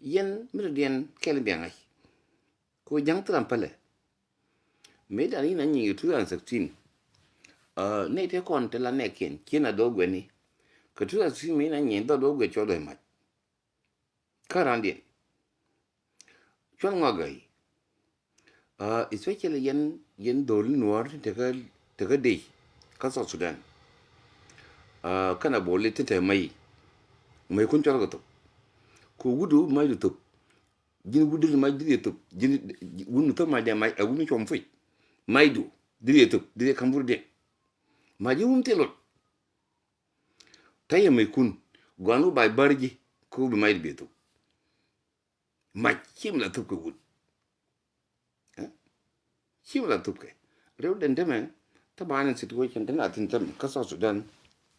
yen meridian kel biangai ko jang trampale me da ni na nyi tu an saktin ne te kon te la ne ken kina do gweni ko tu asi me na nyi do gwe chodo ma karandi chon ngagai especially yen dol nuar te ga de ka so Sudan kana bolle te mai kun chol to ko wudu mai du to jin wudu mai di to jin wunu to mai de mai a wunu chom fui mai du di to di kambur de ma ji wum telot taye mai kun gwanu bai barji ko bi mai be to ma kim la to ko wud kim la to ke rew den de men ta bana situation den atin tam ka so Sudan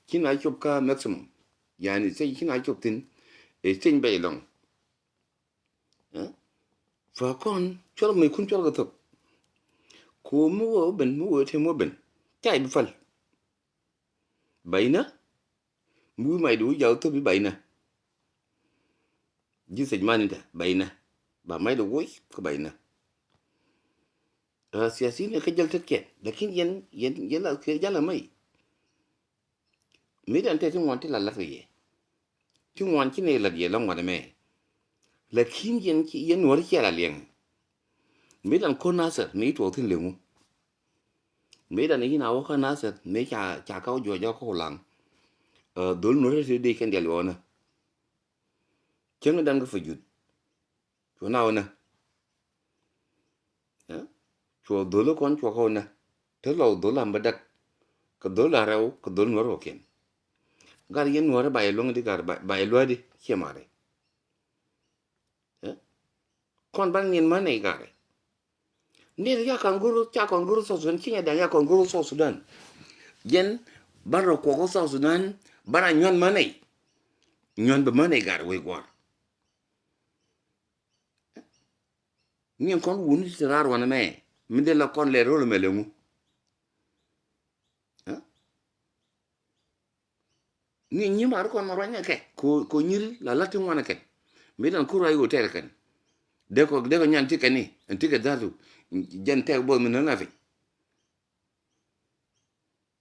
kina chop ka maximum yani sai kina chop tin e tin bay long fa kon chol mai kun chol to ko mu wo ben mu wo te mo ben tay bi fal bayna mu mai du jaw to bi bayna ji sej manita bayna ba mai do woy ko bayna siyasi ne ka jal tet lakin yen la ke jala mai mi dan te tin wanti la ye tin wanti ne la ye long wa me lakin yen wor ke la leng mi dan ko nasar mi to tin lemu mi dan ni na wo ko nasar me cha ka jo ko lang dol no re de ken del wona chen dan ga fujut to na wona cho dolo kon cho ko na te lo do lam badak ko do la rew ko do no ro ken gar yen no ba lo ngi gar ba lo di che mare kon ban nin ma nei gare ni ya kan guru cha kon guru so Sudan kinya da ya kon guru so Sudan yen baro ko so Sudan bara nyon ma nei nyon ba ma nei gar we gwar ni kon wuni tirar wana me mi de la kon le rolo me lemu ni mar kon ma ranya ke ko nyiri la latin wana ke mi dan kura yo tere kan de ko nyan ti kani anti ke dalu jan te bo mi na fi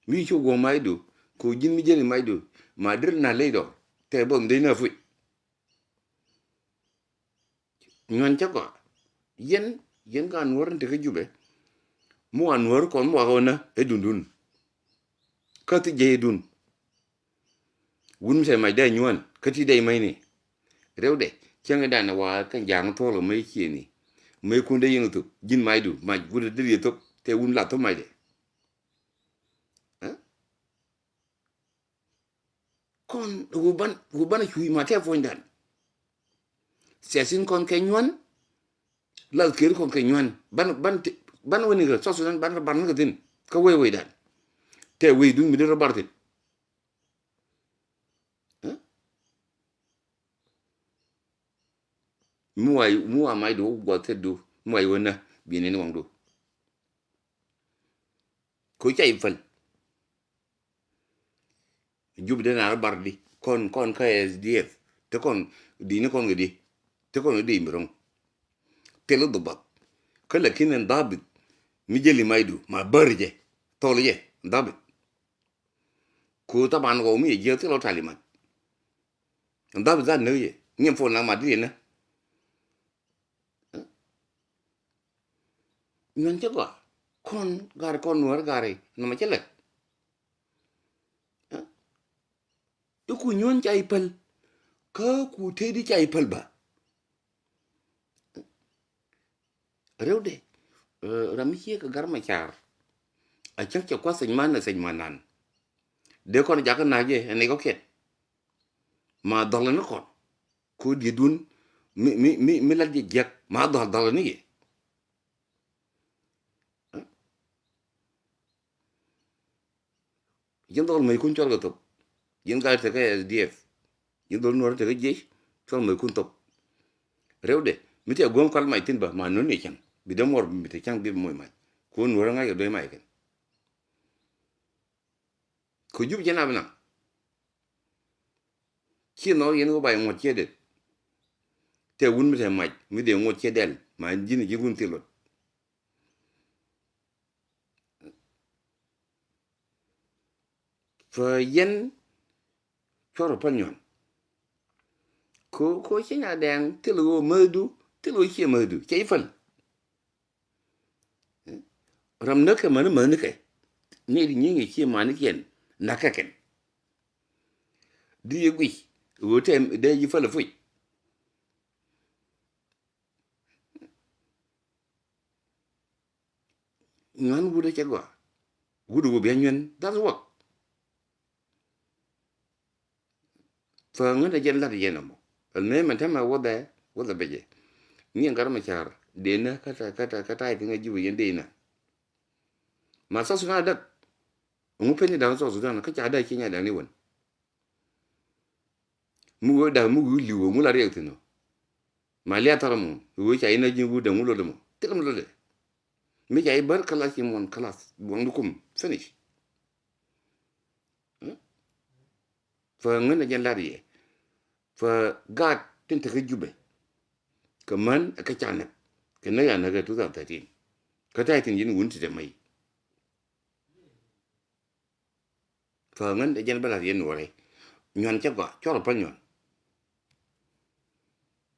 mi chu go mai du ko jin mi jeni mai du ma dir na le do te bo mi na fu nyon cha ko yen ga nuor te ke jube mo anwar kon mo ona e dundun ka ti je dun wun se mai da nyon ka ti dai mai ni rewde changa da na wa kan jang to lo mai chi ni mai kun de yin tu jin mai du ma gude de to te wun la to mai de kon ruban chui ma te fo ndan sesin kon ke nyon la ker kon ke nyon ban woni ga so so ban ga din ka we dan te we dun mi de robartin mu mai do go te do mu ai wona bi ne wong do ko chai fal jub de na bardi kon ka SDF te kon di ne kon gidi te kon di mirong te lo do ba kala kinen dabit mi jeli maidu ma barje tolje dabit ko taban go mi je te lo talimat dabit za ne ye ngem fo na ma di na nyon te go kon gar kon nuar gare no ma chele ku nyon chai pal ka ku te di chai pal ba rewde ramie ka gar ma char a chak cha kwa sen manan de kon ja ka na je ne go ket ma dol na kon ko di dun mi la di jak ma dol ni ye yen dol mai kun chol ga to yen ga te ka SDF yen dol no te ga je chol mai kun to rewde mi te gon kal mai tin ba ma no ni chan bi de mor mi te chan bi moy mai ko no nga ga do mai ken ko jub jena bna chi no yen go bai mo che de te wun mi te maj mi de ngot che del ma jini ji wun tilot fa yen choro panyon ko che nya dang tilo madu tilo che madu che fal ram naka man ka ne di nyingi che man ken nakaken di yegui wote de yi fal fui ngan wuda che gwa wudu wo bien nyen that's what fa ngada jen la yen mo al me man tama woda beje ni ngar ma char de na kata tinga jibu yen de na ma sa suna da mu pe ni da so sudan ka cha da kinya da ni won mu wo da mu li wo mu la re tino ma li atara mu wo cha ina jingu da mu lo de mo tilam lo de mi ja bar kala ki mon class bon kum finish fa ngana jen la ye fa gat tin ta jube kaman ka cha na ka na ya na ga 2013 ka ta tin yin wun ti da mai fa ngan da jen bala yen wore nyon cha gwa choro pa nyon